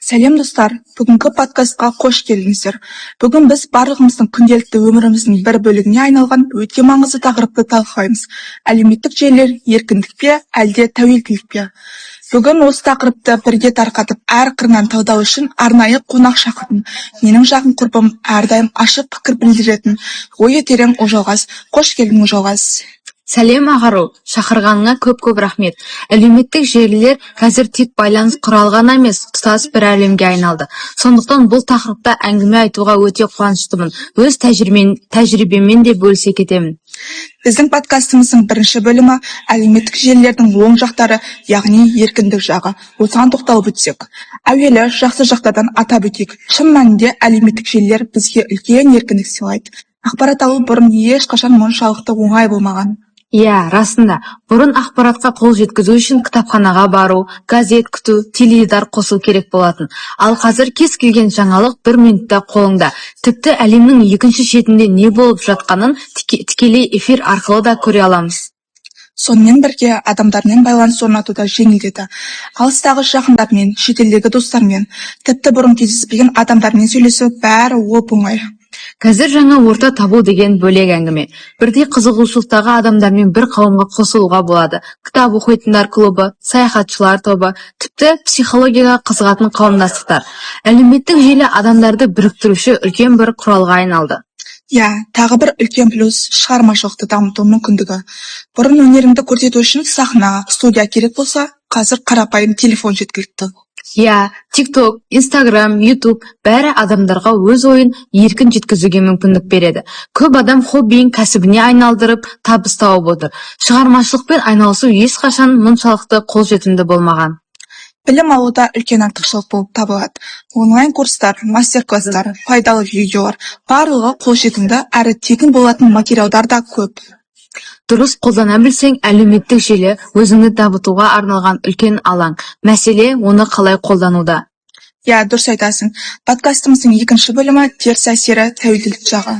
Сәлем достар, бүгінгі подкастқа қош келдіңіздер. Бүгін біз барлығымыздың күнделікті өміріміздің бір бөлігіне айналған өте маңызды тақырыпты талқылаймыз. Әлеуметтік желілер еркіндік пе, әлде тәуелділік пе? Бүгін осы тақырыпты бірге тарқатып, әр қырынан талдау үшін арнайы қонақ шақырдым. Менің жақын құрбым әрдайым ашық пікір білдіретін ойы терең Ожалғас. Қош келдің, Ожалғас. Сәлем ағару, шақырғаныңа көп рахмет. Әлеуметтік желілер қазір тек байланыс құралы ғана емес, тұтас бір әлемге айналды. Сондықтан бұл тақырыпта әңгіме айтуға өте қуаныштымын. Өз тәжірибеммен де бөлісе кетемін. Біздің подкастымыздың бірінші бөлімі әлеуметтік желілердің оң жақтары, яғни еркіндік жағы. Осыған тоқталып өтсек. Әуелі жақсы жақтардан атап өтейік. Шын мәнінде әлеуметтік желілер бізге үлкен еркіндік сыйлайды. Ақпарат алу бұрын ешқашан мұншалықты оңай болмаған. Иә, расында. Бұрын ақпаратқа қол жеткізу үшін кітапханаға бару, газет күту, теледидар қосу керек болатын. Ал қазір кез келген жаңалық бір минутта қолыңда. Тіпті әлемнің екінші шетінде не болып жатқанын тікелей эфир арқылы да көре аламыз. Сонымен бірге адамдармен байланыс орнату да жеңілдеді. Алыстағы жақындармен, шетелдегі достармен, тіпті бұрын кездеспеген адамдармен сөйлесу бәрі оп-оңай. Қазір жаңа орта табу деген бөлек әңгіме. Бірдей қызығушылықтағы адамдармен бір қауымға қосылуға болады. Кітап оқитындар клубы, саяхатшылар тобы, тіпті психологияға қызығатын қауымдастықтар. Әлеуметтік желі адамдарды біріктіруші үлкен бір құралға айналды. Иә, тағы бір үлкен плюс шығармашылықты дамыту мүмкіндігі. Бұрын өнеріңді көрсету үшін сахна, студия керек болса, қазір қарапайым телефон жеткілікті. Иә, TikTok, Instagram, YouTube бәрі адамдарға өз ойын еркін жеткізуге мүмкіндік береді. Көп адам хоббиін кәсібіне айналдырып, табыс тауып отыр. Шығармашылықпен айналысу ешқашан мұншалықты қолжетімді болмаған. Білім алуда үлкен артықшылық болып табылады. Онлайн курстар, мастер-класстар, пайдалы видеолар, барлығы қолжетімді әрі тегін болатын материалдар да көп. Дұрыс қолдана білсең, әлеуметтік желі өзіңді дамытуға арналған үлкен алаң. Мәселе оны қалай қолдануда. Иә, дұрыс айтасың. Подкастымыздың екінші бөлімі теріс әсері тәуелділік жағы.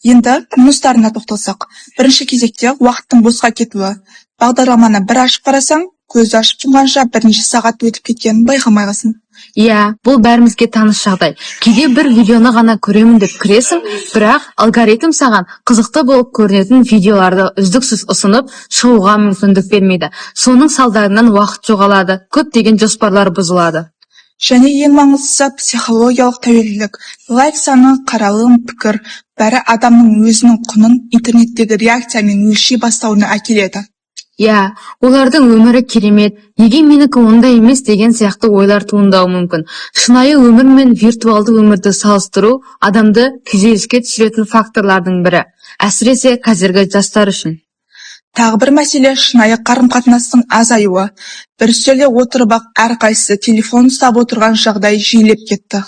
Енді минустарына тоқталсақ. Бірінші кезекте уақыттың босқа кетуі. Бағдарламаны бір ашып қарасаң, көзді ашып жұмғанша бірнеше сағат өтіп кеткенін байқамай қаласың. Иә, бұл бәрімізге таныс жағдай. Кейде бір видеоны ғана көремін деп кіресің, бірақ алгоритм саған қызықты болып көрінетін видеоларды үздіксіз ұсынып, шығуға мүмкіндік бермейді. Соның салдарынан уақыт жоғалады, көптеген жоспарлар бұзылады. Және ең маңыздысы психологиялық тәуелділік. Лайк саны, қаралым, пікір, бәрі адамның өзінің құнын интернеттегі реакциямен өлшей бастауына әкеледі. Иә, олардың өмірі керемет, неге менікі ондай емес деген сияқты ойлар туындауы мүмкін. Шынайы өмір мен виртуалды өмірді салыстыру адамды күйзеліске түсіретін факторлардың бірі, әсіресе қазіргі жастар үшін. Тағы бір мәселе шынайы қарым-қатынастың азаюы. Бір үстелде отырып-ақ әрқайсысы телефон ұстап отырған жағдай жиілеп кетті.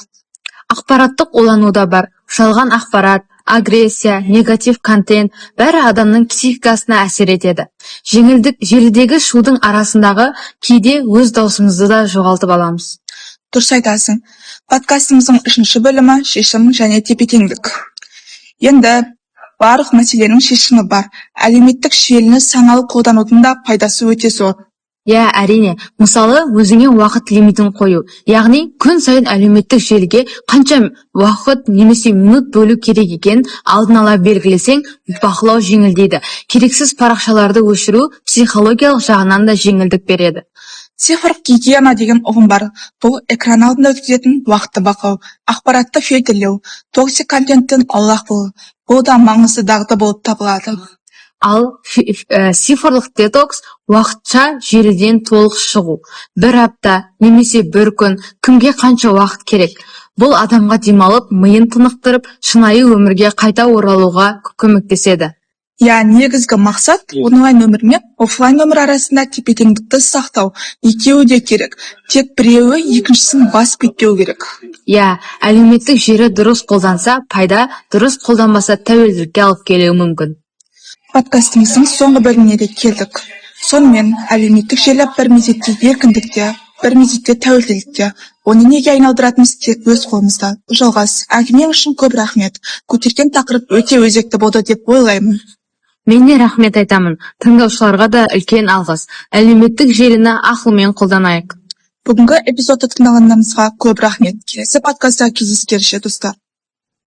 Ақпараттық улану да бар. Жалған ақпарат, агрессия, негатив контент бәрі адамның психикасына әсер етеді. Желідегі шудың арасындағы кейде өз даусымызды да жоғалтып аламыз. Дұрыс айтасың. Подкастымыздың үшінші бөлімі шешім және тепе-теңдік. Енді барлық мәселенің шешімі бар. Әлеуметтік желіні саналы қолданудың да пайдасы өте зор. Иә, әрине. Мысалы, өзіңе уақыт лимитін қою. Яғни, күн сайын әлеуметтік желіге қанша уақыт немесе минут бөлу керек екен алдын ала белгілесең, бақылау жеңілдейді. Керексіз парақшаларды өшіру психологиялық жағынан да жеңілдік береді. Цифрлық гигиена деген ұғым бар. Бұл экран алдында өткізетін уақытты бақылау, ақпаратты фильтрлеу, токсик контенттен аулақ болу. Бұл да маңызды дағды болып табылады. Ал цифрлық детокс уақытша желіден толық шығу. Бір апта немесе бір күн, кімге қанша уақыт керек. Бұл адамға демалып, миын тынықтырып, шынайы өмірге қайта оралуға көмектеседі. Я негізгі мақсат онлайн өмір мен офлайн өмір арасында тепе-теңдікті сақтау. Екеуі де керек. Тек біреуі екіншісін басып кетпеу керек. Я, әлеуметтік желі дұрыс қолданса, пайда, дұрыс қолданбаса тәуелділікке алып келуі мүмкін. Подкастымыздың соңғы бөліміне де келдік. Сонымен әлеуметтік желі бір мезетте еркіндікте, бір мезетте тәуелділікте. Оны неге айналдыратымыз тек өз қолымызда. Жалғас, әңгімең үшін көп рахмет. Көтерген тақырып өте өзекті болды деп ойлаймын. Мен де рахмет айтамын. Тыңдаушыларға да үлкен алғыс. Әлеуметтік желіні ақылмен қолданайық. Бүгінгі эпизодты тыңдағандарыңызға көп рахмет. Келесі подкастта кездескенше достар.